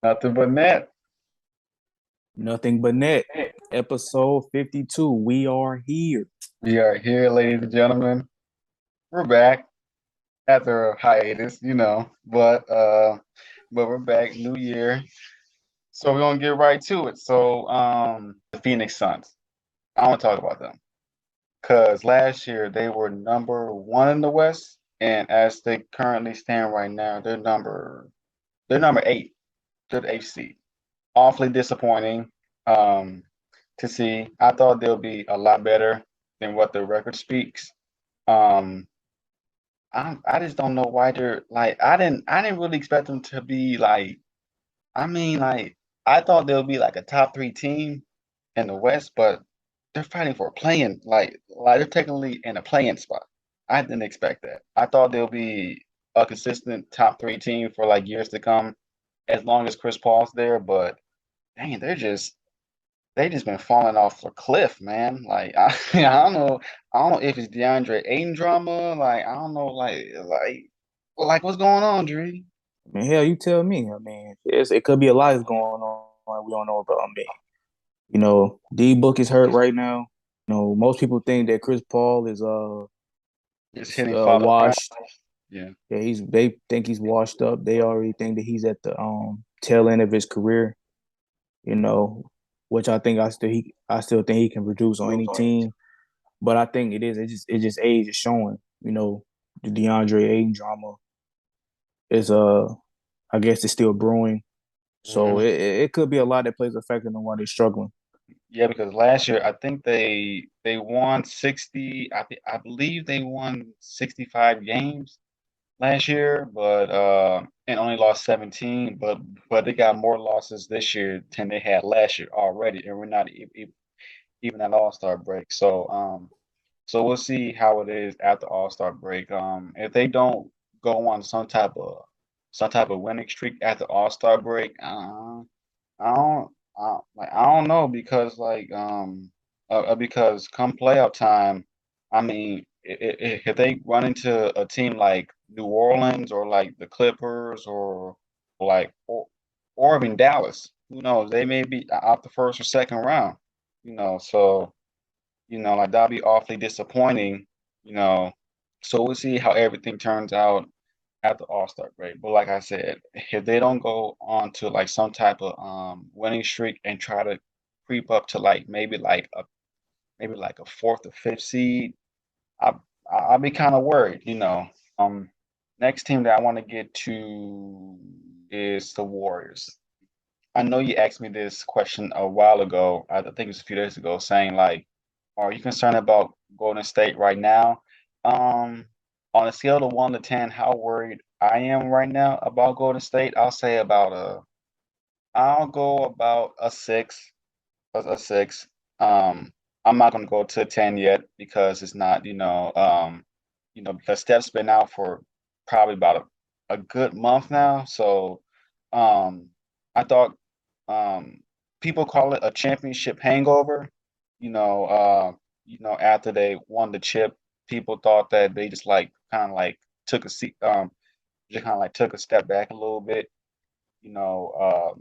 Nothing but net. Nothing but net. Episode 52. We are here. We are here, ladies and gentlemen. We're back after a hiatus, but we're back, new year. So we're gonna get right to it. The Phoenix Suns. I want to talk about them because last year they were number one in the West, and as they currently stand right now, they're number eight. They're the eighth seed. Awfully disappointing um, to see. I thought they'll be a lot better than what the record speaks. Um, I just don't know why they're like I didn't really expect them to be like like I thought they'll be like a top three team in the West, but they're fighting for a playing like they're technically in a playing spot. I didn't expect that. I thought they'll be a consistent top three team for like years to come as long as Chris Paul's there, but dang, they just been falling off a cliff, man. Like I don't know if it's DeAndre Ayton drama. Like I don't know, like what's going on, Dre? I mean, hell, you tell me. I mean, it could be a lot that's going on we don't know about. I mean, D Book is hurt right now. Most people think that Chris Paul Just is hitting Father Brown. washed. Yeah. Yeah, they think he's washed up. They already think that he's at the tail end of his career. You know, which I still think he can produce on any team. But I think it just age is showing. The DeAndre Ayton drama is I guess it's still brewing. So hmm it could be a lot that plays a factor in why they're struggling. Yeah, because last year I think they won 60. I believe they won 65 games last year, but and only lost 17. But they got more losses this year than they had last year already, and we're not even at All-Star break. So we'll see how it is after All-Star break. If they don't go on some type of winning streak after All-Star break, I don't know because come playoff time, I mean if they run into a team like New Orleans or like the Clippers or even Dallas, who knows? They may be out the first or second round, so like that'll be awfully disappointing, you know. So we'll see how everything turns out at the All-Star break. But like I said, if they don't go on to like some type of winning streak and try to creep up to like maybe like a fourth or fifth seed, I I'll be kind of worried. Um, Next team that I want to get to is the Warriors. I know you asked me this question a while ago. I think it was a few days ago, saying like, "Are you concerned about Golden State right now?" Um, on a scale of 1 to 10, how worried I am right now about Golden State, I'll go about a six, a six. I'm not gonna go to 10 yet because it's not, because Steph's been out for probably about a good month now. So, um, I thought people call it a championship hangover. You know, uh, after they won the chip, people thought that they just like kind of like took a seat, just kind of like took a step back a little bit. You know,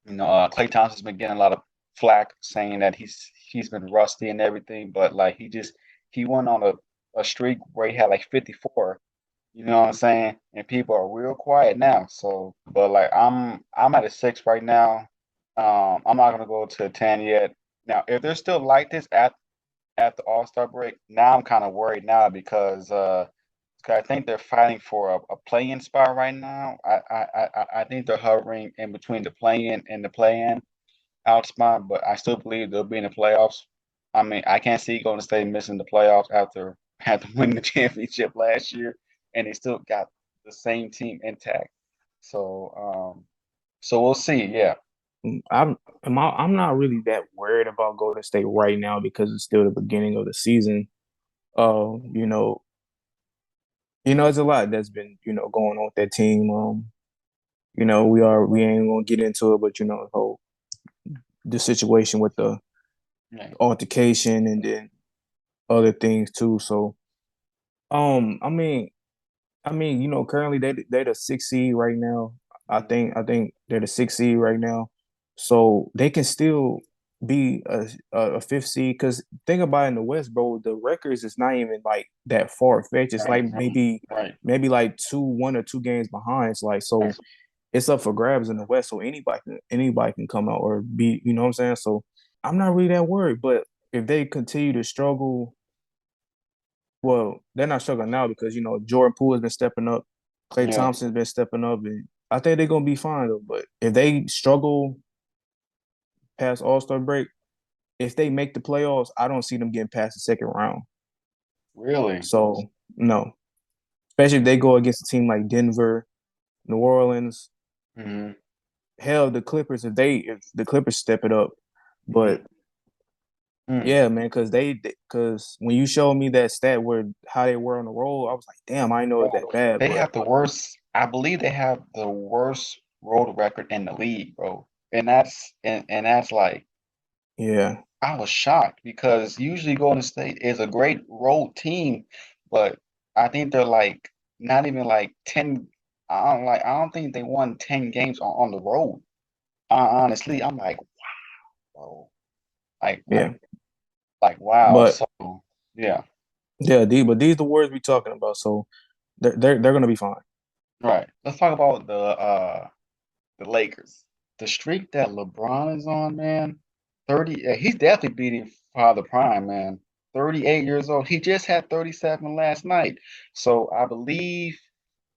Klay Thompson's been getting a lot of flack saying that he's been rusty and everything, but like he went on a streak where he had like 54. You know what I'm saying? And people are real quiet now. So, but like I'm at a six right now. I'm not gonna go to a 10 yet. Now, if they're still like this at the All-Star break, now I'm kind of worried now because 'cause I think they're fighting for a play-in spot right now. I think they're hovering in between the play-in and the play-in out spot, but I still believe they'll be in the playoffs. I mean, I can't see Golden State missing the playoffs after winning the championship last year, and they still got the same team intact. So, so we'll see. Yeah. I'm I'm not really that worried about Golden State right now because it's still the beginning of the season. Uh, you know, there's a lot that's been going on with that team. We ain't gonna get into it, but the situation with the Yeah. altercation and then other things too. So, I mean, currently they the sixth seed right now. I think they're the sixth seed right now, so they can still be a fifth seed. Because think about it in the West, bro, the records is not even like that far fetched. It's Right, like right. maybe like 1 or 2 games behind. It's like so Right. it's up for grabs in the West, so anybody can come out or be, you know what I'm saying? So I'm not really that worried, but if they continue to struggle, well, they're not struggling now because Jordan Poole has been stepping up, Klay Yeah, Thompson's been stepping up, and I think they're gonna be fine though. But if they struggle past All-Star break, if they make the playoffs, I don't see them getting past the second round. really. So no, especially if they go against a team like Denver, New Orleans, Hmm. hell, the Clippers. If the Clippers step it up, Hmm. but yeah, man, because when you showed me that stat where how they were on the roll, I was like, damn, I know it's Bro, that bad. they But have the worst. I believe they have the worst road record in the league, bro. And that's like yeah, I was shocked because usually Golden State is a great road team, but I think they're like not even like 10. I don't think they won 10 games on the road. Honestly, I'm like, whoa, like yeah, like like wow. but So yeah, yeah, but these the words we talking about, so they're gonna be fine. right. Let's talk about the Lakers. The streak that LeBron is on, man. 30, yeah, he's definitely beating Father Prime, man. 38 years old. He just had 37 last night. So I believe,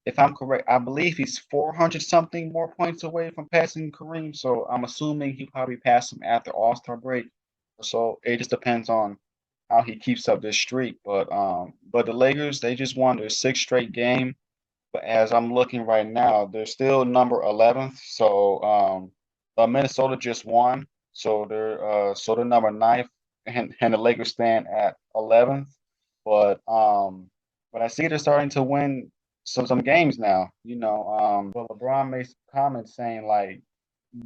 if I'm correct, I believe he's 400 something more points away from passing Kareem. So I'm assuming he'll probably pass him after All-Star break. So it just depends on how he keeps up this streak. But the Lakers, they just won their sixth straight game. But as I'm looking right now, they're still number 11th. So Minnesota just won. So they're number ninth, and the Lakers stand at 11th. But but I see they're starting to win some games now. But LeBron made some comments saying like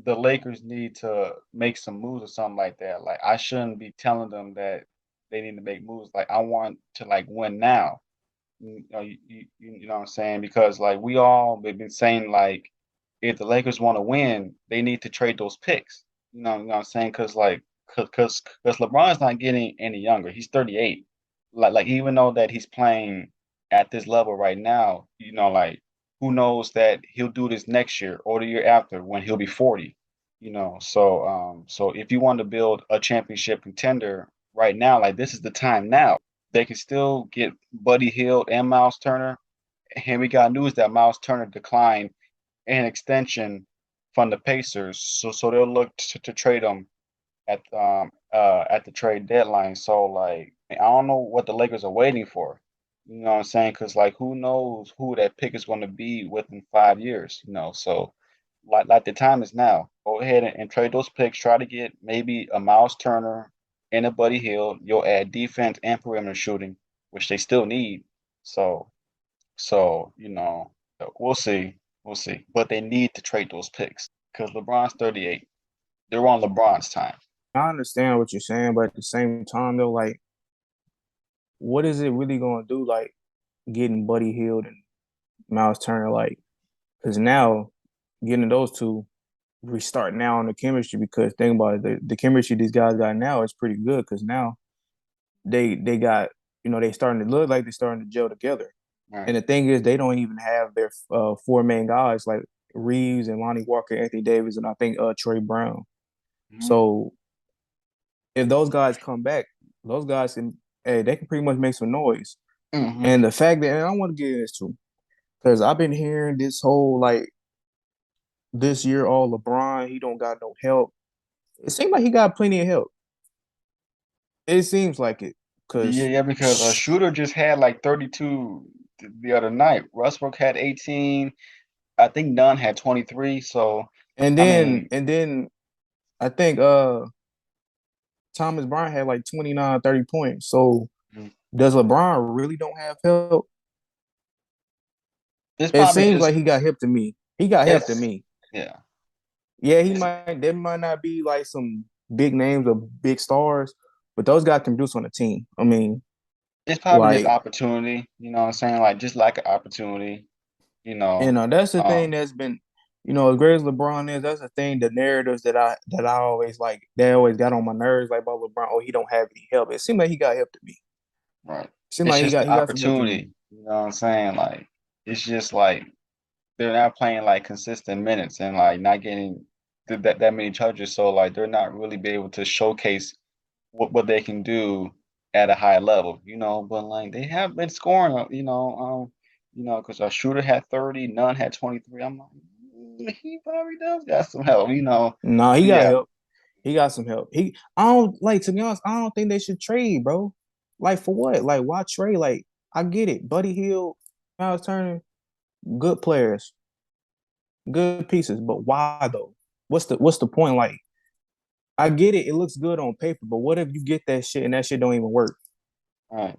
the Lakers need to make some moves or something like that. Like I shouldn't be telling them that they need to make moves. Like I want to like win now. You know what I'm saying? Because like we all have been saying like if the Lakers want to win, they need to trade those picks. You know what I'm saying? Because LeBron's not getting any younger. He's 38. Like even though that he's playing at this level right now, like who knows that he'll do this next year or the year after when he'll be 40. So if you want to build a championship contender right now, like this is the time now. They can still get Buddy Hield and Miles Turner. And we got news that Miles Turner declined an extension from the Pacers, so they'll look to trade him at the trade deadline. So like I don't know what the Lakers are waiting for. You know what I'm saying? Because like who knows who that pick is going to be within 5 years. So like the time is now. Go ahead and trade those picks. Try to get maybe a Miles Turner and a Buddy Hield. You'll add defense and perimeter shooting, which they still need. So so we'll see. We'll see. But they need to trade those picks because LeBron's 38. They're on LeBron's time. I understand what you're saying, but at the same time though, like, what is it really gonna do? Like getting Buddy Hield and Miles Turner, like, because now getting those two restart now on the chemistry. Because think about it, the chemistry these guys got now is pretty good. Because now they got they starting to look like they're starting to gel together. Right. And the thing is, they don't even have their four main guys like Reeves and Lonnie Walker, Anthony Davis, and I think Troy Brown. Mhm. So if those guys come back, those guys can, hey, they can pretty much make some noise. Mhm. And the fact that, and I want to get into this too, because I've been hearing this whole like this year, all LeBron, he don't got no help. It seems like he got plenty of help. It seems like it, Yeah, because, yeah, because a shooter just had like 32 the other night. Westbrook had 18. I think Dunn had 23. So, and I then mean, and then I think Thomas Bryant had like 29, 30 points. So mm, does LeBron really don't have help? it's It probably seems just like he got help to me. He got help to it's me. yeah. Yeah, he It's might there might not be like some big names or big stars, but those guys can produce on the team. I mean, it's probably just like, opportunity, you know what I'm saying? Like just lack of opportunity, you know. that's the thing Um, that's been. As great as LeBron is, that's the thing. The narratives that I always like, they always got on my nerves, like about LeBron. Oh, he don't have any help. It seemed like he got help to me. Right. Seemed It's like he just got the he got some help to me. opportunity. You know what I'm saying? Like it's just like they're not playing like consistent minutes and like not getting that many touches. So like they're not really be able to showcase what they can do at a high level, but like they have been scoring, because our shooter had 30, none had 23. I'm like, he probably does got some help. No, he But got yeah, help. He got some help. I don't like, to be honest, I don't think they should trade, bro. Like for what? Like why trade? Like I get it. Buddy Hield, Miles Turner, good players, good pieces, but why though? What's the point? Like I get it. It looks good on paper, but what if you get that shit and that shit don't even work? right.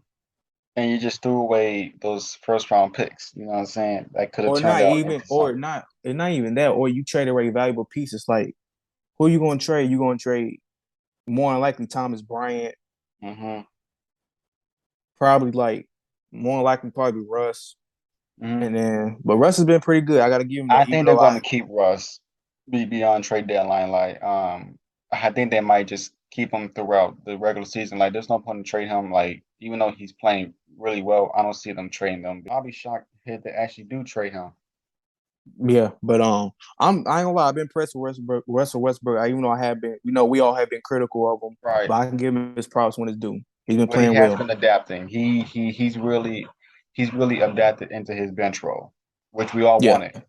And you just threw away those first round picks, you know what I'm saying? That could have Or turned not out even, into or something. not, and not even that, or you trade away valuable pieces. Like who you gonna trade? You gonna trade more than likely Thomas Bryant, Hmm. probably like more than likely probably Russ. Hmm. And then but Russ has been pretty good. I gotta give him that, I even think they're though going to I keep Russ beyond trade deadline. Like, I think they might just keep him throughout the regular season. Like, there's no point in trade him. Like, even though he's playing really well, I don't see them trading them. I'll be shocked if they actually do trade him. yeah, but I ain't gonna lie, I've been impressed with Russell Westbrook. Even though I have been, we all have been critical of him, but Right. I can give him his props when it's due. He's been But he playing has well. been adapting. He's really adapted into his bench role, which we all Yeah. wanted.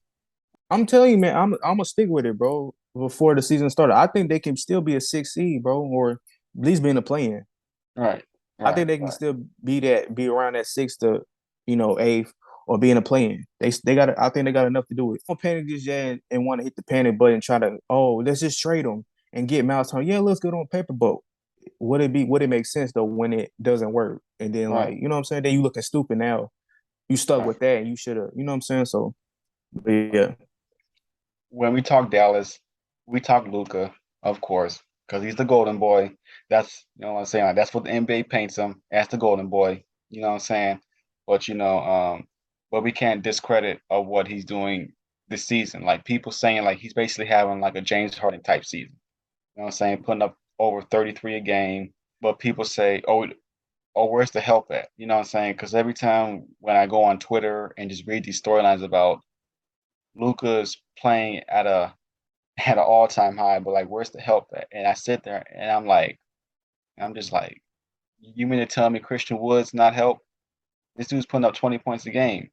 I'm telling you, man, I'm gonna stick with it, bro. Before the season started, I think they can still be a 6 seed, bro, or at least be in the play-in. Right. I think Right. they can Right. still be around that sixth to, eighth, or be in a play-in. They got, I think they got enough to do it. Don't panic just yet and want to hit the panic button, and try to, let's just trade them and get Miles Turner. Yeah, looks good on paper, but would it make sense though when it doesn't work? And then, like, Right. you know what I'm saying? Then you looking stupid now. You stuck Right. with that, and you should have, you know what I'm saying? So, but yeah, When we talk Dallas, we talk Luka, of course, because he's the golden boy. That's what I'm saying. Like, that's what the NBA paints him as, the golden boy. You know what I'm saying? But but we can't discredit of what he's doing this season. Like people saying like he's basically having like a James Harden type season. You know what I'm saying? Putting up over 33 a game. But people say, oh, where's the help at? You know what I'm saying? Because every time when I go on Twitter and just read these storylines about Luka's playing at an all-time high, but like where's the help at? And I sit there and I'm just like, you mean to tell me Christian Wood's not help? This dude's putting up 20 points a game.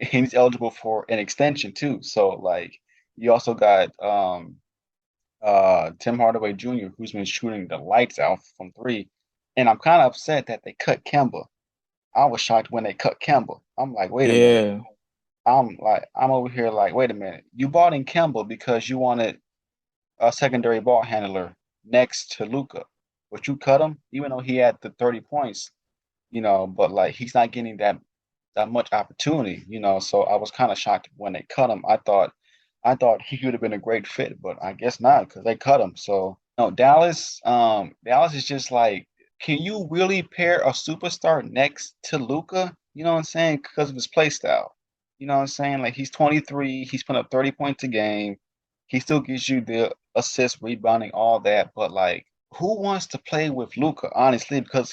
And he's eligible for an extension too. So like you also got Tim Hardaway Jr., who's been shooting the lights out from three. And I'm kind of upset that they cut Kemba. I was shocked when they cut Kemba. I'm like, wait a minute. yeah, I'm over here like, wait a minute. You bought in Kemba because you wanted a secondary ball handler next to Luka. But you cut him, even though he had the 30 points, but like he's not getting that much opportunity. So I was kind of shocked when they cut him. I thought he could have been a great fit, but I guess not because they cut him. So no, Dallas is just like, can you really pair a superstar next to Luka? You know what I'm saying? Because of his play style. You know what I'm saying? Like he's 23, he's putting up 30 points a game. He still gives you the assist, rebounding, all that, but like who wants to play with Luka, honestly, because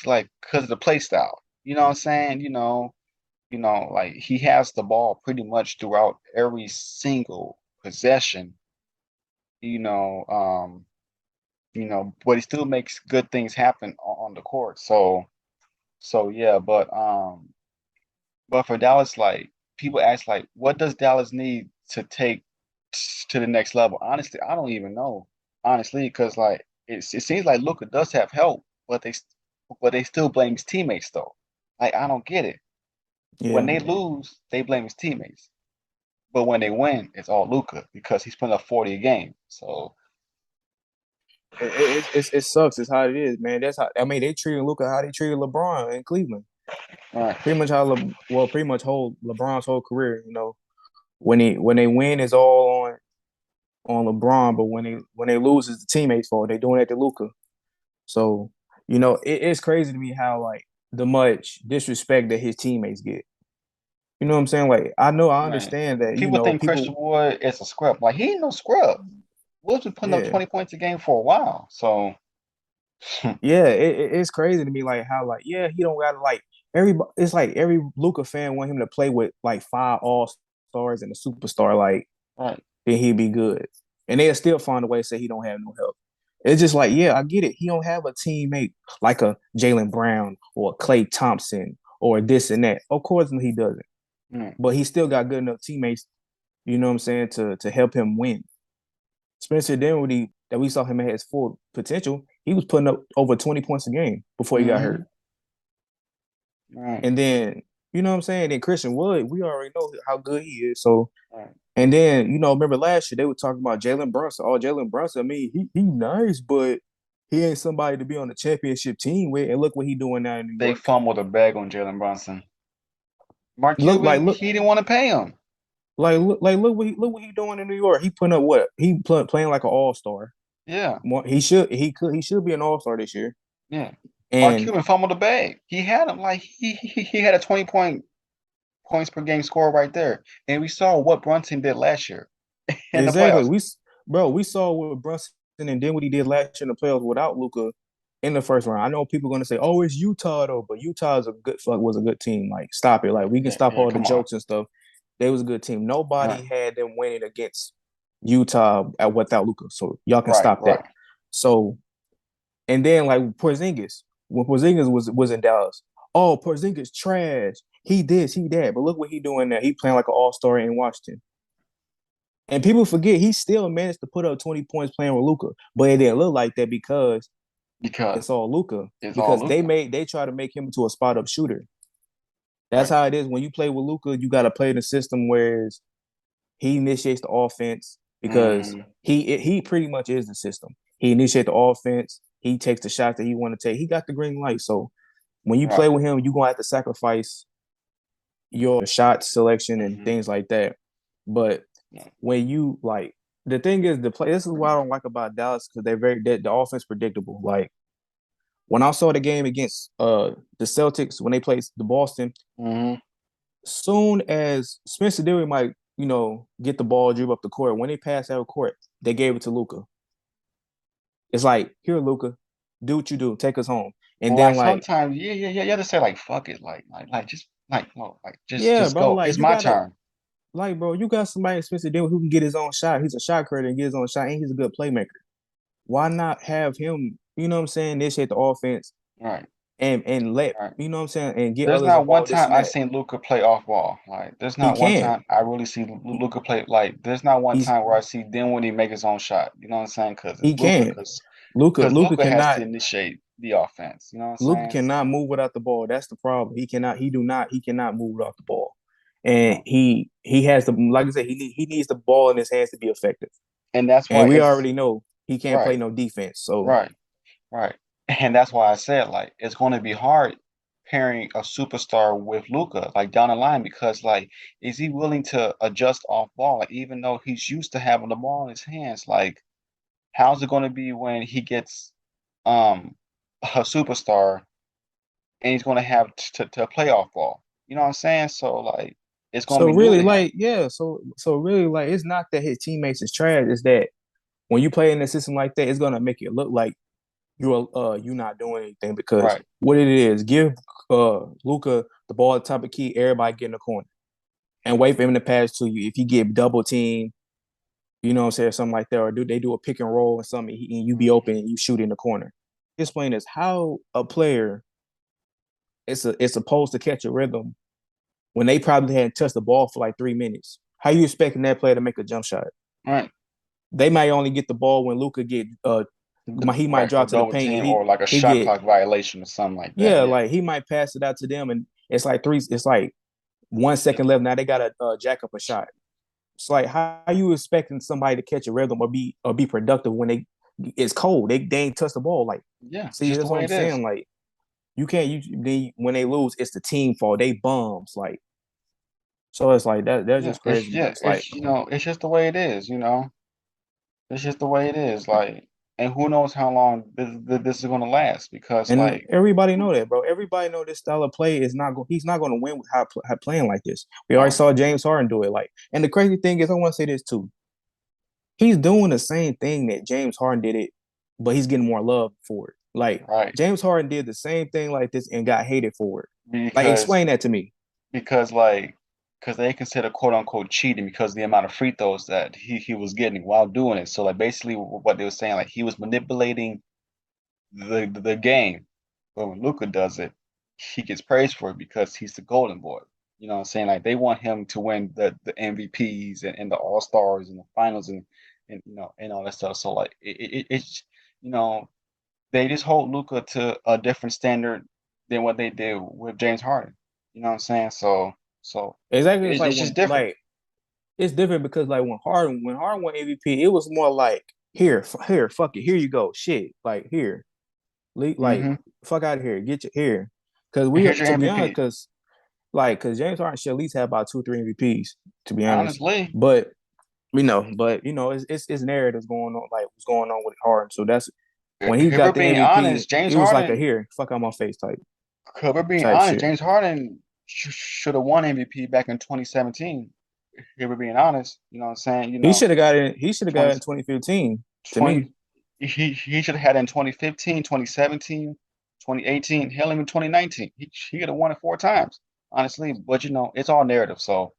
of the play style. You know what I'm saying? Like he has the ball pretty much throughout every single possession, you know, um, but he still makes good things happen on the court. So yeah, but for Dallas, like people ask like what does Dallas need to take to the next level? Honestly, I don't even know. Honestly, because like it seems like Luka does have help, but they still blame his teammates though. Like I don't get it. When yeah. they lose, they blame his teammates. But when they win, it's all Luka because he's putting up 40 a game. So It sucks. It's how it is, man. That's how, I mean, they treated Luka how they treated LeBron in Cleveland. right, Pretty much pretty much whole LeBron's whole career. When they win, it's all on LeBron, but when they lose, it's the teammates' fault. They doing it to Luka. So it's crazy to me how, like, the much disrespect that his teammates get. You know what I'm saying? Like I Right. understand that, People think people, Christian Wood is a scrub. Like he ain't no scrub. Wood's been putting up yeah. 20 points a game for a while. So Yeah, it's crazy to me like how like yeah, he don't gotta like everybody it's like every Luca fan want him to play with like five all stars and a superstar, like right. then he'd be good. And they'll still find a way to say he don't have no help. It's just like, yeah, I get it. He don't have a teammate like a Jalen Brown or a Klay Thompson or this and that. Of course he doesn't. Mm. But he still got good enough teammates, you know what I'm saying, to help him win. Spencer Dinwiddie, that we saw him at his full potential, he was putting up over 20 points a game before he got hurt. Hmm. Right. And then, you know what I'm saying? Then Christian Wood, we already know how good he is. So, Right. and then, remember last year they were talking about Jalen Brunson. Oh, Jalen Brunson, I mean, he nice, but he ain't somebody to be on the championship team with. And look what he doing now in New They York. fumbled a bag on Jalen Brunson. Mark Look like Cuban, look he didn't want to pay him. look what he doing in New York. He putting up what? Playing like an all-star. Yeah. He should be an all-star this year. Yeah. Mark And Cuban fumbled the bag. He had him like he had a 20 points per game score right there. And we saw what Brunson did last year in the exactly. playoffs. We saw what Brunson and then what he did last year in the playoffs without Luka in the first round. I know people are gonna say, "Oh, it's Utah though," but was a good team. Like, stop it. Like, we can Yeah, stop yeah, all the come on. jokes and stuff. They was a good team. Right, Nobody had them winning against Utah without Luka, so y'all can right, stop that. right. So, and then like Porzingis, when Porzingis was in Dallas, oh, Porzingis trash. He this, he that, but look what he doing now. He playing like an all star in Washington. And people forget he still managed to put up 20 points playing with Luca, but it didn't look like that because Because it's all Luca. it's all Because Luka. they try to make him into a spot up shooter. That's Right. how it is when you play with Luca. You got to play in a system where he initiates the offense because Hmm. he pretty much is the system. He initiates the offense. He takes the shots that he want to take. He got the green light. So when you play Right. with him, you're gonna have to sacrifice your shot selection and Hmm. things like that. But Yeah. when you like the thing is the play. This is what I don't like about Dallas because the offense predictable. Like when I saw the game against the Celtics when they played the Boston, Hmm. soon as Spencer Dinwiddie might get the ball, dribble up the court. When they passed out of court, they gave it to Luka. It's like, here, Luka, do what you do, take us home. And Or then like like, sometimes, yeah, yeah, yeah, you have to say like fuck it, like just like no, like yeah, just bro, go. like It's you my gotta turn. like, bro, you got somebody Spencer Dinwiddie who can get his own shot. He's a shot creator and get his own shot, and he's a good playmaker. Why not have him, you know what I'm saying, initiate the offense Right. and let, Right. you know what I'm saying, and get There's others not one involved, this time and I that. seen Luca play off ball. Like there's He not one can. time I really see Luca play. Like there's not one He's time where I see Dinwiddie make his own shot. You know what I'm saying? Because it's he Luca. can. Because Luca Luca has to cannot initiate the offense. You know what I'm Luka saying? cannot So move without the ball. That's the problem. He cannot move without the ball. And right. he has the like I said, he needs the ball in his hands to be effective. And that's why And we it's already know he can't play right, no defense. So right, right. And that's why I said like it's going to be hard pairing a superstar with Luca like down the line because like is he willing to adjust off ball? Like even though he's used to having the ball in his hands, like how's it going to be when he gets um a superstar and he's going to have to play off ball? You know what I'm saying? So like it's going so to be new really to him. like yeah, so really like it's not that his teammates is trash, it's that when you play in a system like that, it's gonna make it look like you're not doing anything because Right. what it is, give Luca the ball at the top of the key, everybody get in the corner and wait for him to pass to you. If he get double team, you know what I'm saying, something like that, or do a pick and roll or something, and you be open Mhm. and you shoot in the corner. Explain this how a player is supposed to catch a rhythm when they probably hadn't touched the ball for like 3 minutes. How you expecting that player to make a jump shot? Right. They might only get the ball when Luca get he might Right for drop to the double paint and team or like a he shot get clock violation or something like that. yeah, Yeah. like he might pass it out to them and it's like 1 second left. Now they gotta jack up a shot. It's like how you expecting somebody to catch a rhythm or be productive when it's cold. They ain't touch the ball. Like, Yeah, it's see, just the that's what way I'm it is. saying. Like, you can't when they lose, it's the team fault. They bums. Like, so it's like that. That's just crazy to me. It's like, It's it's just the way it is. It's just the way it is. Like. and who knows how long this is going to last because And like everybody know that, bro. Everybody know this style of play is not going. He's not going to win with how playing like this. We already no, saw James Harden do it. Like, and the crazy thing is, I want to say this too. He's doing the same thing that James Harden did it, but he's getting more love for it. Like right? James Harden did the same thing like this and got hated for it. Like, Because explain that to me. because like because they consider quote unquote cheating because of the amount of free throws that he was getting while doing it. So like basically what they were saying like he was manipulating the game. But when Luka does it, he gets praised for it because he's the golden boy. You know what I'm saying? Like they want him to win the MVPs and the All Stars and the finals and and all that stuff. So like it's you know they just hold Luka to a different standard than what they did with James Harden. You know what I'm saying? So Exactly. It's like it's just when different. like it's different because like when Harden won MVP, it was more like here, fuck it, here you go, shit, like here, like Hmm. fuck out of here, get your here, because And we here's your to be honest, MVP. because James Harden should at least have about 2 3 MVPs to be honest, Honestly, but it's narratives going on like what's going on with Harden, so that's when he if we're got the being MVP, honest, James it was like a Harden. here, fuck out my face If we're being type honest, shit. James Harden should have won MVP back in 2017. If we're being honest, you know what I'm saying? He should have got it. He should have got it 20, in 2015 to 20 me. he should have had it in 2015, 2017, 2018, hell even 2019. He could have won it 4 times, honestly. But it's all narrative. So,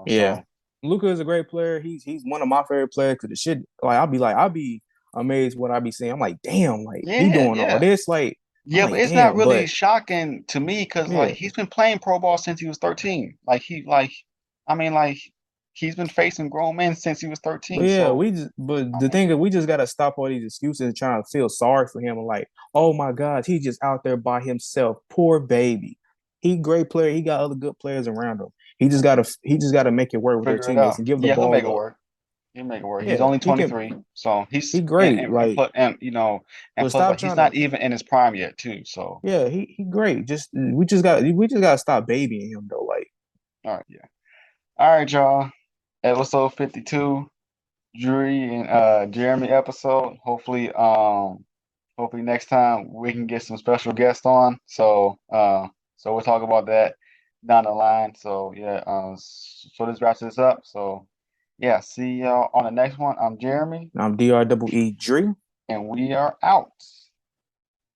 Yeah, Luka is a great player. He's one of my favorite players. Cause the shit, I'll be amazed what I be seeing. I'm like, damn, like he yeah, doing all yeah. this. Like I'm Yeah, but like, it's not damn, really but shocking to me because like yeah, he's been playing pro ball since he was 13. I mean like he's been facing grown men since he was but 13. yeah, So but I the thing mean, is, we just gotta stop all these excuses and trying to feel sorry for him. And like, oh my God, he's just out there by himself. Poor baby. He great player. He got other good players around him. He just gotta make it work with their figure it teammates out. and give the Yeah, he'll make ball it up. work. He'll make it work. He's Yeah, only he can. 23, so He he's great. Like, and but plus stop like trying he's to. not even in his prime yet too. So Yeah, he great. We just gotta stop babying him though. Like, all right, yeah. All right, y'all. Episode 52. Drury and Jeremy episode. Hopefully next time we can get some special guests on. So we'll talk about that down the line. So yeah, so this wraps this up. So yeah, see y'all on the next one. I'm Jeremy, I'm DREE. and we are out.